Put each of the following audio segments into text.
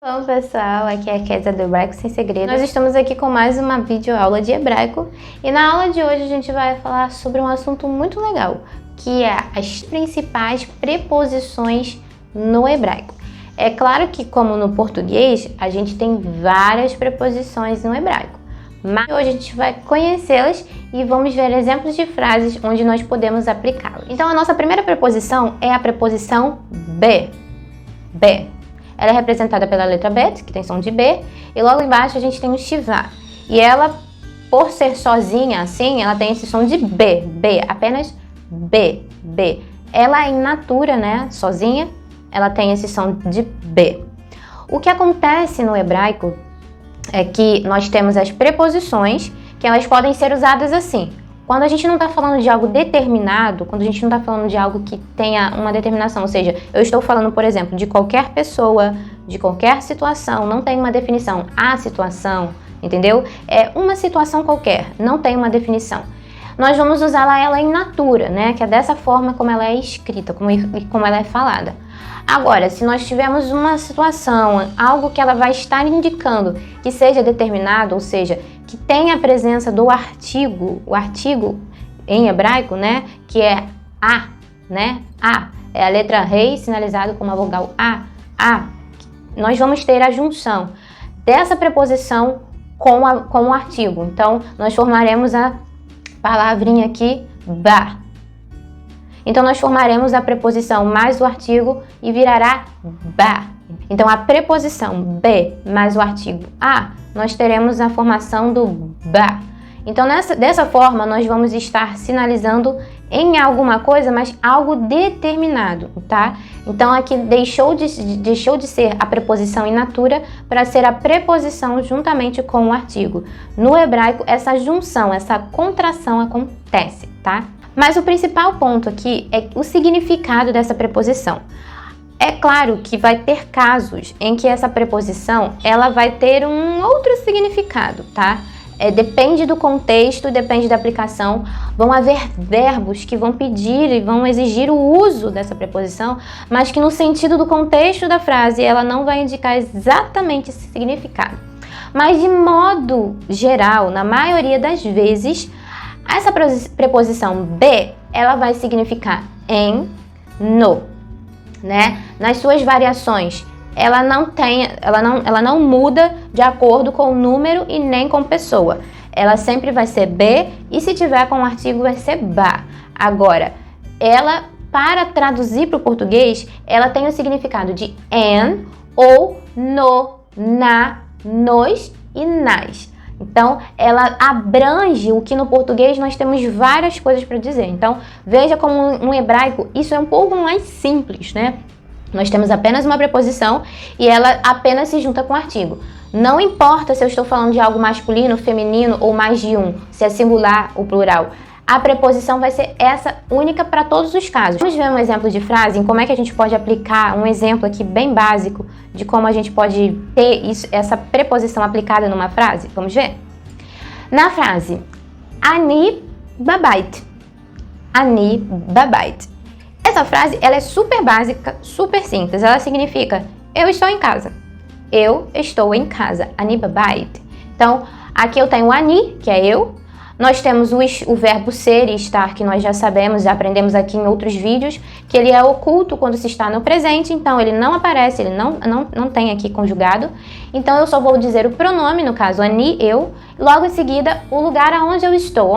Bom pessoal, aqui é a Kézia do Hebraico Sem Segredo. Nós estamos aqui com mais uma videoaula de hebraico e na aula de hoje a gente vai falar sobre um assunto muito legal, que é as principais preposições no hebraico. É claro que, como no português, a gente tem várias preposições no hebraico, mas hoje a gente vai conhecê-las e vamos ver exemplos de frases onde nós podemos aplicá-las. Então a nossa primeira preposição é a preposição be. Be. Ela é representada pela letra bet, que tem som de B, e logo embaixo a gente tem o shivá. E ela, por ser sozinha assim, ela tem esse som de B, B, apenas B, B. Ela in natura, né, sozinha, ela tem esse som de B. O que acontece no hebraico é que nós temos as preposições, que elas podem ser usadas assim. Quando a gente não está falando de algo determinado, quando a gente não está falando de algo que tenha uma determinação, ou seja, eu estou falando, por exemplo, de qualquer pessoa, de qualquer situação, não tem uma definição. A situação, entendeu? É uma situação qualquer, não tem uma definição. Nós vamos usar ela in natura, né? Que é dessa forma como ela é escrita, como ela é falada. Agora, se nós tivermos uma situação, algo que ela vai estar indicando que seja determinado, ou seja, que tenha a presença do artigo, o artigo em hebraico, né, que é a, né, a, é a letra rei sinalizado com uma vogal a, nós vamos ter a junção dessa preposição com o artigo. Então, nós formaremos a palavrinha aqui, ba. Então, nós formaremos a preposição mais o artigo e virará ba. Então, a preposição be mais o artigo a, nós teremos a formação do ba. Então, dessa forma, nós vamos estar sinalizando em alguma coisa, mas algo determinado, tá? Então, aqui deixou de ser a preposição in natura para ser a preposição juntamente com o artigo. No hebraico, essa junção, essa contração acontece, tá? Mas o principal ponto aqui é o significado dessa preposição. É claro que vai ter casos em que essa preposição ela vai ter um outro significado, tá? Depende do contexto, depende da aplicação. Vão haver verbos que vão pedir e vão exigir o uso dessa preposição, mas que no sentido do contexto da frase ela não vai indicar exatamente esse significado. Mas de modo geral, na maioria das vezes, essa preposição be, ela vai significar em, no, né? Nas suas variações, ela não muda de acordo com o número e nem com pessoa. Ela sempre vai ser be e se tiver com o artigo vai ser ba. Agora, ela, para traduzir para o português, ela tem o significado de en ou no, na, nos e nas. Então, ela abrange o que no português nós temos várias coisas para dizer. Então, veja como no hebraico isso é um pouco mais simples, né? Nós temos apenas uma preposição e ela apenas se junta com o artigo. Não importa se eu estou falando de algo masculino, feminino ou mais de um, se é singular ou plural. A preposição vai ser essa única para todos os casos. Vamos ver um exemplo de frase, em como é que a gente pode aplicar um exemplo aqui bem básico de como a gente pode ter essa preposição aplicada numa frase. Vamos ver? Na frase, ani babait. Ani babait. Essa frase ela é super básica, super simples. Ela significa eu estou em casa. Eu estou em casa. Ani babait. Então, aqui eu tenho ani, que é eu. Nós temos o verbo ser e estar, que nós já sabemos, já aprendemos aqui em outros vídeos, que ele é oculto quando se está no presente, então ele não aparece, ele não tem aqui conjugado. Então eu só vou dizer o pronome, no caso ani, eu, logo em seguida o lugar aonde eu estou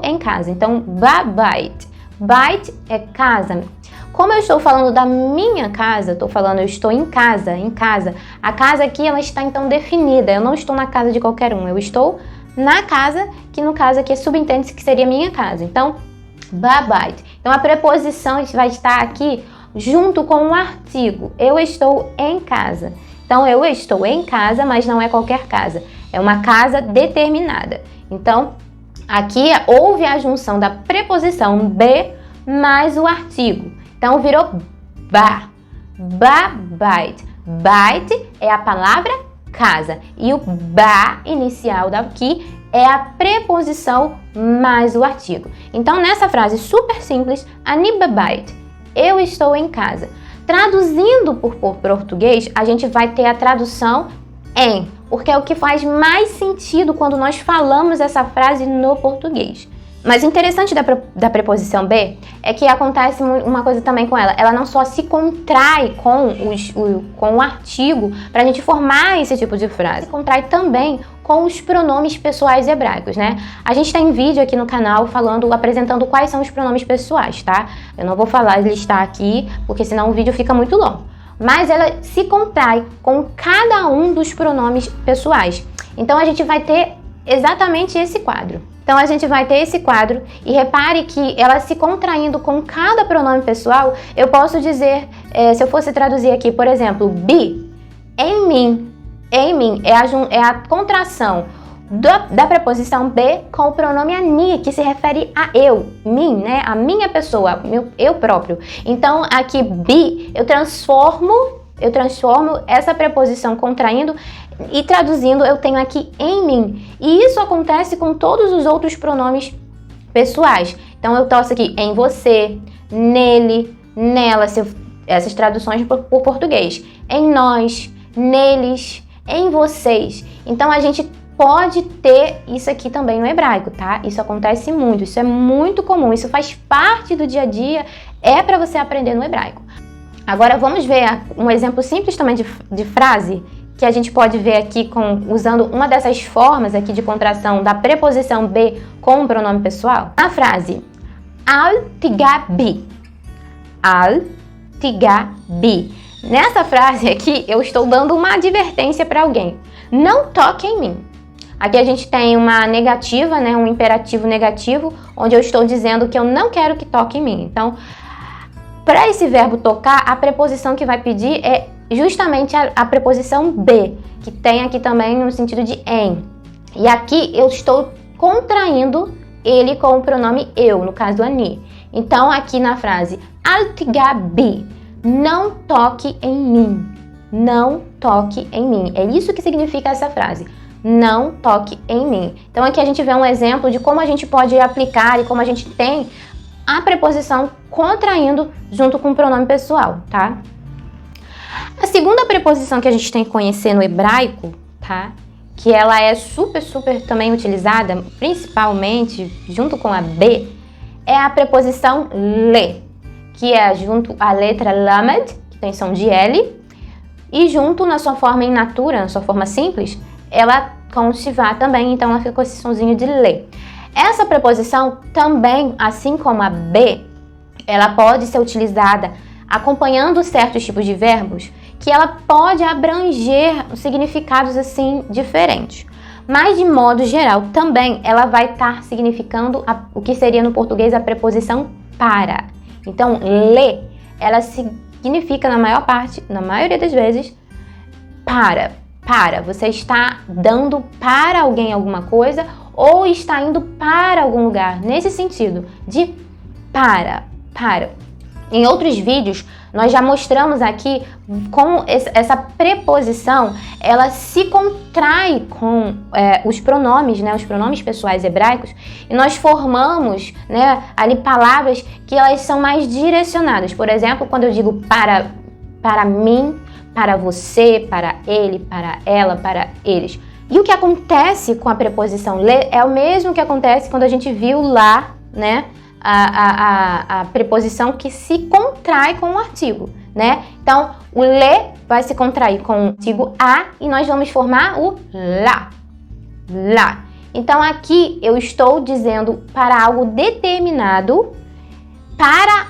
em casa. Então, babait. Bait é casa. Como eu estou falando da minha casa, estou falando eu estou em casa, em casa. A casa aqui ela está então definida, eu não estou na casa de qualquer um, eu estou na casa, que no caso aqui subentende-se que seria minha casa. Então, babait. Então, a preposição vai estar aqui junto com o artigo. Eu estou em casa. Então, eu estou em casa, mas não é qualquer casa. É uma casa determinada. Então, aqui houve a junção da preposição be mais o artigo. Então, virou ba. Babait. Bait é a palavra casa. E o ba inicial daqui é a preposição mais o artigo. Então, nessa frase super simples, ani babait, eu estou em casa. Traduzindo por português, a gente vai ter a tradução em, porque é o que faz mais sentido quando nós falamos essa frase no português. Mas o interessante da preposição be é que acontece uma coisa também com ela. Ela não só se contrai com o artigo para a gente formar esse tipo de frase, se contrai também com os pronomes pessoais hebraicos, né? A gente tem vídeo aqui no canal apresentando quais são os pronomes pessoais, tá? Eu não vou listar aqui, porque senão o vídeo fica muito longo. Mas ela se contrai com cada um dos pronomes pessoais. Então a gente vai ter exatamente esse quadro. Então a gente vai ter esse quadro e repare que ela se contraindo com cada pronome pessoal, eu posso dizer, se eu fosse traduzir aqui, por exemplo, be, em mim é a contração da preposição be com o pronome ani, que se refere a eu, mim, né? A minha pessoa, eu próprio. Então aqui be, eu transformo essa preposição contraindo e traduzindo, eu tenho aqui em mim. E isso acontece com todos os outros pronomes pessoais. Então eu torço aqui em você, nele, nela, essas traduções por português. Em nós, neles, em vocês. Então a gente pode ter isso aqui também no hebraico, tá? Isso acontece muito, isso é muito comum, isso faz parte do dia a dia, é para você aprender no hebraico. Agora vamos ver um exemplo simples também de frase que a gente pode ver aqui usando uma dessas formas aqui de contração da preposição be com o pronome pessoal. A frase al tiga bi. Al tiga bi. Nessa frase aqui eu estou dando uma advertência para alguém. Não toque em mim. Aqui a gente tem uma negativa, né, um imperativo negativo, onde eu estou dizendo que eu não quero que toque em mim. Então, para esse verbo tocar, a preposição que vai pedir é justamente a preposição be, que tem aqui também no sentido de em. E aqui eu estou contraindo ele com o pronome eu, no caso do ani. Então, aqui na frase al tiga bi, não toque em mim. Não toque em mim. É isso que significa essa frase. Não toque em mim. Então, aqui a gente vê um exemplo de como a gente pode aplicar e como a gente tem a preposição contraindo junto com o pronome pessoal, tá? A segunda preposição que a gente tem que conhecer no hebraico, tá? Que ela é super também utilizada, principalmente junto com a be, é a preposição le, que é junto à letra lamed, que tem som de L, e junto na sua forma in natura, na sua forma simples, ela com shivá também, então ela fica com esse sonzinho de le. Essa preposição também, assim como a be, ela pode ser utilizada acompanhando certos tipos de verbos que ela pode abranger significados assim diferentes. Mas de modo geral, também ela vai estar significando o que seria no português a preposição para. Então, le, ela significa na maioria das vezes, para. Você está dando para alguém alguma coisa ou está indo para algum lugar, nesse sentido, de para. Em outros vídeos, nós já mostramos aqui como essa preposição, ela se contrai com os pronomes, né, os pronomes pessoais hebraicos, e nós formamos, né, ali palavras que elas são mais direcionadas. Por exemplo, quando eu digo para mim, para você, para ele, para ela, para eles. E o que acontece com a preposição le é o mesmo que acontece quando a gente viu lá, né, a preposição que se contrai com o artigo, né? Então, o le vai se contrair com o artigo a e nós vamos formar o lá. Então, aqui eu estou dizendo para algo determinado, para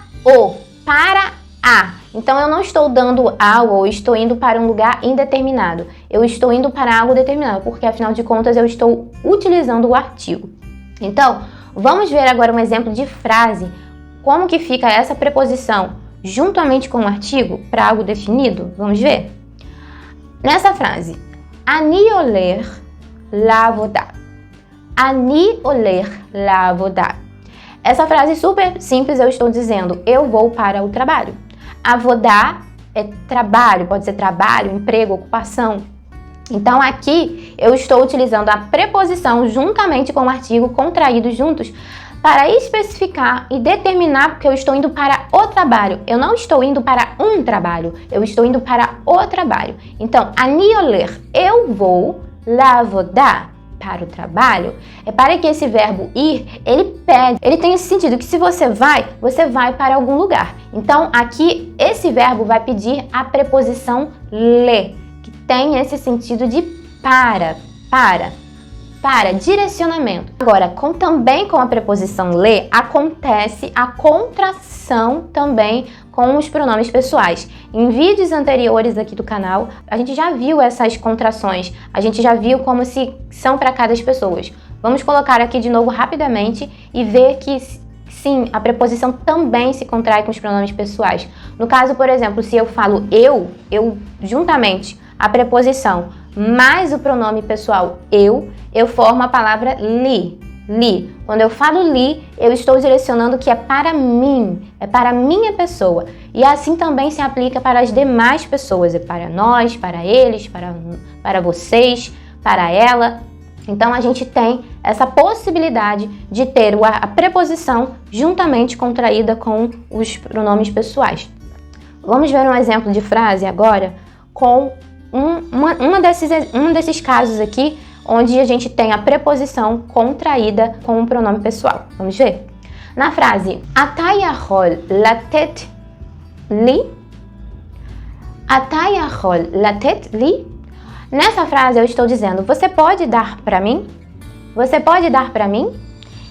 a. Então, eu não estou dando algo ou estou indo para um lugar indeterminado. Eu estou indo para algo determinado, porque afinal de contas eu estou utilizando o artigo. Então, vamos ver agora um exemplo de frase, como que fica essa preposição juntamente com o artigo para algo definido. Vamos ver? Nessa frase, ani oler lavodah. Ani oler lavodah. Essa frase super simples, eu estou dizendo, eu vou para o trabalho. Avodá é trabalho, pode ser trabalho, emprego, ocupação. Então aqui eu estou utilizando a preposição juntamente com o artigo contraídos juntos para especificar e determinar que eu estou indo para o trabalho. Eu não estou indo para um trabalho, eu estou indo para o trabalho. Então, אני הולך, eu vou לעבודה, para o trabalho, é para que esse verbo ir, ele pede, ele tem esse sentido que se você vai para algum lugar. Então, aqui, esse verbo vai pedir a preposição le, que tem esse sentido de para, direcionamento. Agora, também com a preposição le, acontece a contração também com os pronomes pessoais. Em vídeos anteriores aqui do canal, a gente já viu essas contrações, a gente já viu como se são para cada pessoa. Vamos colocar aqui de novo rapidamente e ver que sim, a preposição também se contrai com os pronomes pessoais. No caso, por exemplo, se eu falo eu juntamente a preposição mais o pronome pessoal eu formo a palavra li. Quando eu falo li, eu estou direcionando que é para mim, é para a minha pessoa. E assim também se aplica para as demais pessoas, é para nós, para eles, para vocês, para ela. Então a gente tem essa possibilidade de ter a preposição juntamente contraída com os pronomes pessoais. Vamos ver um exemplo de frase agora com um desses casos aqui, onde a gente tem a preposição contraída com o pronome pessoal. Vamos ver? Na frase אתה יכול לתת לי? אתה יכול לתת לי? Nessa frase eu estou dizendo, você pode dar para mim? Você pode dar para mim?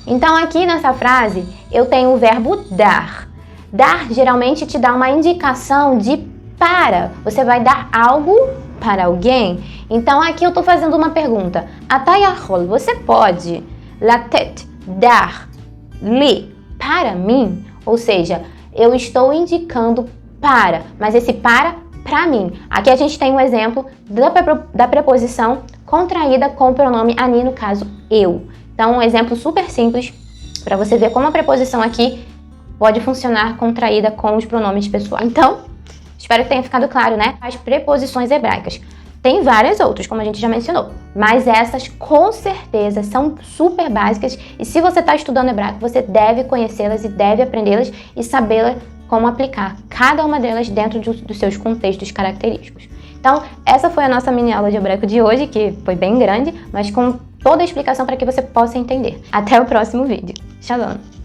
Então aqui nessa frase eu tenho o verbo dar. Dar geralmente te dá uma indicação de para. Você vai dar algo para alguém. Então aqui eu estou fazendo uma pergunta. אתה יכול, você pode לתת, dar, לי, para mim? Ou seja, eu estou indicando para, mas esse para mim. Aqui a gente tem um exemplo da preposição contraída com o pronome ani, no caso eu. Então um exemplo super simples para você ver como a preposição aqui pode funcionar contraída com os pronomes pessoais. Então, espero que tenha ficado claro, né? As preposições hebraicas. Tem várias outras, como a gente já mencionou, mas essas com certeza são super básicas e se você está estudando hebraico, você deve conhecê-las e deve aprendê-las e saber como aplicar cada uma delas dentro dos seus contextos característicos. Então, essa foi a nossa mini aula de hebraico de hoje, que foi bem grande, mas com toda a explicação para que você possa entender. Até o próximo vídeo. Shalom!